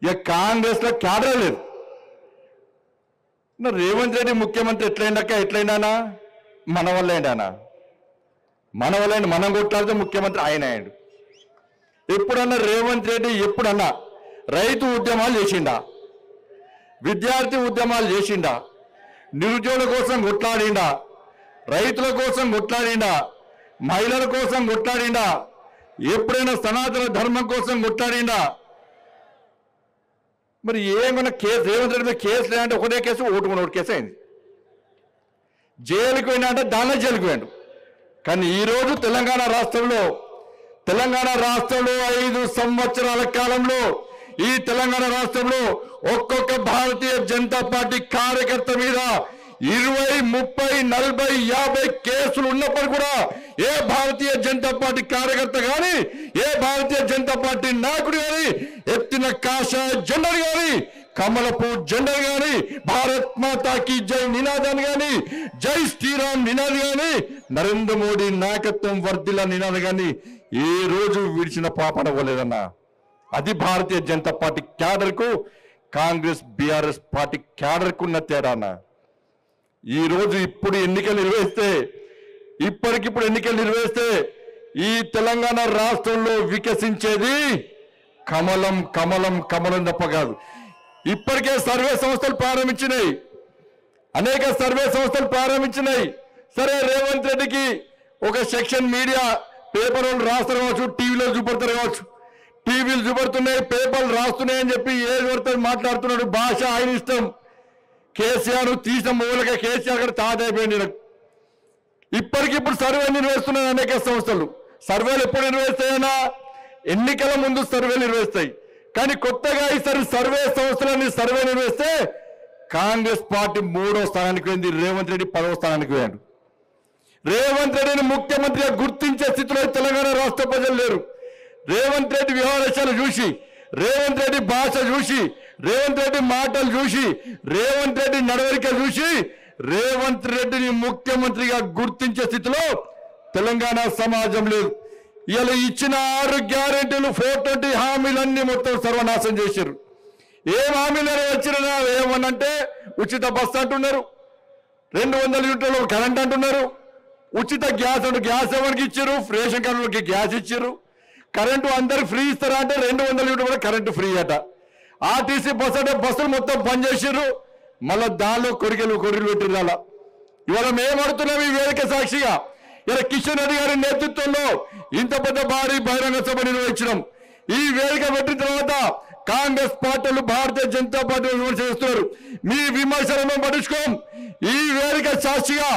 ఇక కాంగ్రెస్ లో క్యాడర్ లేదు. రేవంత్ రెడ్డి ముఖ్యమంత్రి ఎట్లయినా మన వల్ల ఏంటనా, మన వల్ల మనం కొట్లాడితే ముఖ్యమంత్రి ఆయన అయ్యాడు. ఎప్పుడన్నా రేవంత్ రెడ్డి ఎప్పుడన్నా రైతు ఉద్యమాలు చేసిండా, విద్యార్థి ఉద్యమాలు చేసిండా, నిరుద్యోగుల కోసం కొట్లాడిండా, రైతుల కోసం కొట్లాడిండా, మహిళల కోసం కొట్లాడిండా, ఎప్పుడైనా సనాతన ధర్మం కోసం కొట్లాడిండా? మరి ఏమన్నా కేసు రేవంత్ రెడ్డి మీద కేసు లేదంటే ఒకటే కేసు, ఒకటి కేసు అయింది. జైలుకు పోయినా అంటే దానిలో జైలుకు పోయాడు. కానీ ఈరోజు తెలంగాణ రాష్ట్రంలో 5 సంవత్సరాల కాలంలో ఈ తెలంగాణ రాష్ట్రంలో ఒక్కొక్క భారతీయ జనతా పార్టీ కార్యకర్త మీద 20, 30, 40, 50 కేసులు ఉన్నప్పుడు కూడా ఏ భారతీయ జనతా పార్టీ కార్యకర్త కానీ, ఏ భారతీయ జనతా పార్టీ నాయకుడు కానీ ఎత్తిన కాషాయ జెండర్ కానీ, కమలపు జెండర్ కానీ, భారత్ మాతాకి జై నినాదాన్ని కానీ, జై శ్రీరామ్ నినాది కానీ, నరేంద్ర మోడీ నాయకత్వం వర్ధిల్ల నినాది కానీ ఏ రోజు విడిచిన పాపన అవ్వలేదన్నా. అది భారతీయ జనతా పార్టీ క్యాడర్కు కాంగ్రెస్ బీఆర్ఎస్ పార్టీ క్యాడర్కు ఉన్న తేడానా. ఈ రోజు ఇప్పటికిప్పుడు ఎన్నికలు నిర్వహిస్తే ఈ తెలంగాణ రాష్ట్రంలో వికసించేది కమలం కమలం కమలం తప్ప కాదు. ఇప్పటికే సర్వే సంస్థలు ప్రారంభించినాయి, అనేక సర్వే సంస్థలు ప్రారంభించినాయి. సరే, రేవంత్ రెడ్డికి ఒక సెక్షన్ మీడియా పేపర్ వాళ్ళు రాస్తారు కావచ్చు, టీవీలో చూపడతారు కావచ్చు, టీవీలు చూపడుతున్నాయి, పేపర్లు రాస్తున్నాయి అని చెప్పి ఏది పడుతుంది మాట్లాడుతున్నాడు. భాష ఆయన ఇష్టం. కేసీఆర్ తీసిన మూలక కేసీఆర్ గారు తాతైపోయింది. ఇప్పటికిప్పుడు సర్వే నిర్వహిస్తున్నాయి అనేక సంస్థలు. సర్వేలు ఎప్పుడు నిర్వహిస్తాయన్నా? ఎన్నికల ముందు సర్వేలు నిర్వహిస్తాయి. కానీ కొత్తగా ఈసారి సర్వే సంస్థలన్నీ సర్వే నిర్వహిస్తే కాంగ్రెస్ పార్టీ 3వ స్థానానికి పోయింది, రేవంత్ రెడ్డి 10వ స్థానానికి పోయాడు. రేవంత్ రెడ్డిని ముఖ్యమంత్రిగా గుర్తించే స్థితిలో తెలంగాణ రాష్ట్ర ప్రజలు లేరు. రేవంత్ రెడ్డి వ్యవహారాలు చూసి, రేవంత్ రెడ్డి భాష చూసి, రేవంత్ రెడ్డి మాటలు చూసి, రేవంత్ రెడ్డి నడవడిక చూసి రేవంత్ రెడ్డిని ముఖ్యమంత్రిగా గుర్తించే స్థితిలో తెలంగాణ సమాజం లేదు. ఇలా ఇచ్చిన 6 గ్యారెంటీలు 420 హామీలన్నీ మొత్తం సర్వనాశం చేశారు. ఏం హామీలు వచ్చినా ఏమనంటే ఉచిత బస్సు అంటున్నారు, 200 యూనిట్ల కరెంట్ అంటున్నారు, ఉచిత గ్యాస్ అంటే గ్యాస్ ఎవరికి ఇచ్చారు? రేషన్ కార్డులకి గ్యాస్ ఇచ్చారు. కరెంటు అందరికి ఫ్రీ ఇస్తారా అంటే 200 యూనిట్లు కూడా కరెంటు ఫ్రీ అట. ఆర్టీసీ బస్సు అంటే బస్సులు మొత్తం బంద్ చేసారు. మళ్ళా దానిలో కొరికెలు పెట్టింది. ఇవాళ మేము అడుగుతున్నాం ఈ వేదిక సాక్షిగా, ఇలా కిషన్ రెడ్డి గారి నేతృత్వంలో ఇంత పెద్ద భారీ బహిరంగ సభ నిర్వహించడం. ఈ వేదిక పెట్టిన తర్వాత కాంగ్రెస్ పార్టీలు భారతీయ జనతా పార్టీ విమర్శ చేస్తున్నారు. మీ విమర్శలను పట్టించుకోం. ఈ వేదిక సాక్షిగా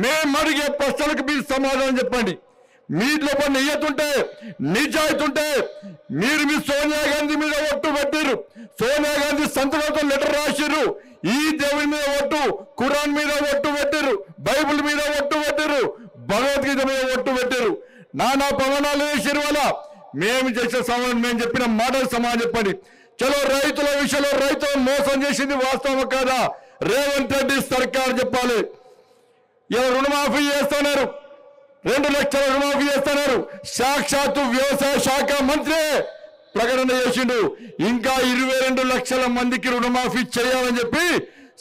మేము అడిగే ప్రశ్నలకు మీరు సమాధానం చెప్పండి. మీ లోపల నియతుంటే, నిజాయితీ ఉంటే మీరు మీ సోనియా గాంధీ మీద ఒట్టు పెట్టారు. సోనియా గాంధీ సంతకంతో లెటర్ రాసిర్రు. ఈ దేవుడి మీద ఒట్టు, ఖురాన్ మీద ఒట్టు పెట్టారు, బైబుల్ మీద ఒట్టు పెట్టారు, భగవద్గీత మీద ఒట్టు పెట్టారు. నానా పవనాలు వేసారు. వల్ల మేము చేసే సమాధానం, మేము చెప్పిన మాటలు సమాధానం చెప్పండి. చలో, రైతుల విషయంలో రైతులను మోసం చేసింది వాస్తవం కాదా? రేవంత్ రెడ్డి సర్కార్ చెప్పాలి. ఇలా రుణమాఫీ చేస్తున్నారు, 2 లక్షల రుణమాఫీ చేస్తున్నారు. సాక్షాత్తు వ్యవసాయ శాఖ మంత్రి ప్రకటన చేసిండు. ఇంకా 22 లక్షల మందికి రుణమాఫీ చేయాలని చెప్పి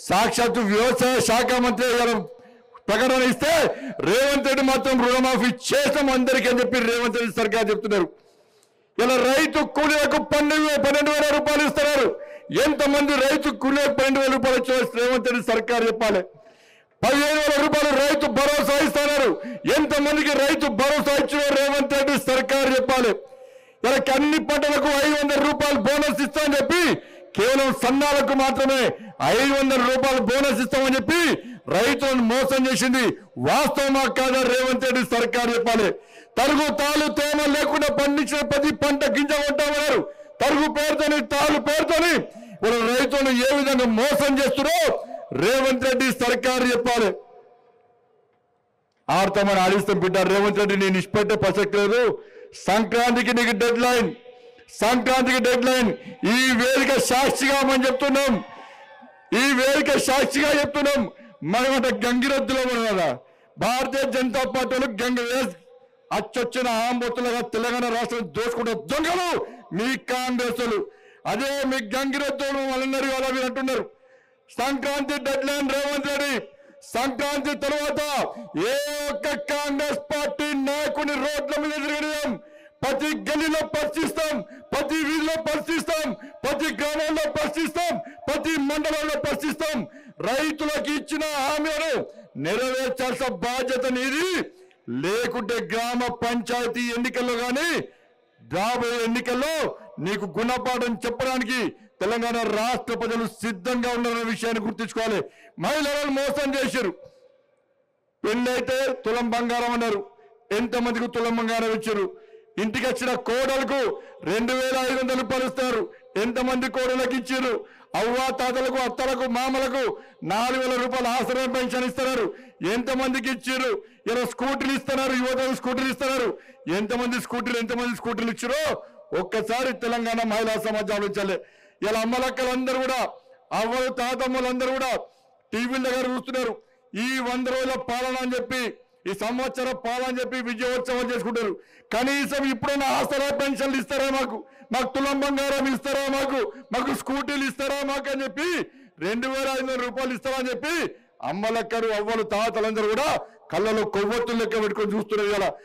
సాక్షాత్తు వ్యవసాయ శాఖ మంత్రి ప్రకటన ఇస్తే రేవంత్ రెడ్డి మాత్రం రుణమాఫీ చేస్తాం అందరికీ అని చెప్పి రేవంత్ రెడ్డి సర్కార్ చెప్తున్నారు. ఇలా రైతు కూలీలకు 12,000 రూపాయలు ఇస్తున్నారు. ఎంతమంది రైతు కూలీలకు 12,000 రూపాయలు ఇచ్చే రేవంత్ రెడ్డి సర్కార్ చెప్పాలి. 15,000 రూపాయలు రైతు భరోసా ఇస్తున్నారు. ఎంతమందికి రైతు భరోసా ఇచ్చిన రేవంత్ రెడ్డి సర్కార్ చెప్పాలి. ఇలా అన్ని పంటలకు 500 రూపాయలు బోనస్ ఇస్తామని చెప్పి కేవలం సన్నాలకు మాత్రమే 500 రూపాయలు బోనస్ ఇస్తామని చెప్పి రైతులను మోసం చేసింది వాస్తవమా కాదా? రేవంత్ రెడ్డి సర్కార్ చెప్పాలి. తరుగు తాలు తేమ లేకుండా పండించిన ప్రతి పంట గింజ కొంటామన్నారు. తరుగు పేరుతోని, తాలు పేరుతోని వాళ్ళ రైతులను ఏ విధంగా మోసం చేస్తున్నారో రేవంత్ రెడ్డి సర్కార్ చెప్పాలి. ఆడతామని ఆడిస్తాం బిడ్డ. రేవంత్ రెడ్డి నేను ఇష్టపెట్టే ప్రసక్తి లేదు. సంక్రాంతికి నీకు డెడ్ లైన్, సంక్రాంతికి డెడ్ లైన్. ఈ వేదిక సాక్షిగా మనం చెప్తున్నాం, ఈ వేదిక సాక్షిగా చెప్తున్నాం. మనమంట గంగిరెద్దులో కదా భారతీయ జనతా పార్టీలు అచ్చొచ్చిన ఆంబొత్తులుగా తెలంగాణ రాష్ట్రం దోచుకుంటే దొంగలు మీ కాంగ్రెస్లు. అదే మీ గంగిరెద్దులు వాళ్ళందరూ అలా మీరు అంటున్నారు. Sankranti deadline Revanth Reddy. సంక్రాంతి తర్వాత ఏ ఒక్క కాంగ్రెస్ పార్టీ నాయకుని రోడ్ల మీద తిరగడం, ప్రతి గల్లీలో పరిశీలిస్తాం, ప్రతి వీధిలో పరిశీలిస్తాం, ప్రతి గ్రామంలో పరిశీలిస్తాం, ప్రతి మండలంలో పరిశీలిస్తాం. రైతులకు ఇచ్చిన హామీలను నెరవేర్చాల్సిన బాధ్యత నీది. లేకుంటే గ్రామ పంచాయతీ ఎన్నికల్లో కానీ రాబోయే ఎన్నికల్లో నీకు గుణపాఠం చెప్పడానికి తెలంగాణ రాష్ట్ర ప్రజలు సిద్ధంగా ఉన్నారనే విషయాన్ని గుర్తుంచుకోవాలి. మహిళలను మోసం చేశారు. పెళ్ళైతే తులం బంగారం అన్నారు. ఎంతమందికి తులం బంగారం ఇచ్చారు? ఇంటికి వచ్చిన కోడలకు 2500 రూపాయలు ఇస్తారు. ఎంతమంది కోడలకు ఇచ్చారు? అవ్వ తాతలకు, అత్తలకు, మామలకు 4000 రూపాయలు ఆసరా పెన్షన్ ఇస్తున్నారు. ఎంతమందికి ఇచ్చారు? ఇలా స్కూటీలు ఇస్తున్నారు, యువతకు స్కూటీలు ఇస్తున్నారు. ఎంతమంది స్కూటీలు ఇచ్చారో ఒక్కసారి తెలంగాణ మహిళా సమాజం ఆలోచించాలి. ఇలా అమ్మలక్కలందరూ కూడా, అవ్వలు తాతమ్మలందరూ కూడా టీవీల దగ్గర చూస్తున్నారు. ఈ 100 రోజుల పాలన అని చెప్పి, ఈ సంవత్సర పాలన అని చెప్పి విజయోత్సవం చేసుకుంటారు. కనీసం ఇప్పుడైనా ఆసరా పెన్షన్లు ఇస్తారా? మాకు తులం బంగారం ఇస్తారా? మాకు స్కూటీలు ఇస్తారా మాకు అని చెప్పి 2500 రూపాయలు ఇస్తారా అని చెప్పి అమ్మలక్కరు, అవ్వలు తాతలందరూ కూడా కళ్ళలో కొవ్వొత్తులు లెక్క పెట్టుకొని చూస్తున్నారు. ఇలా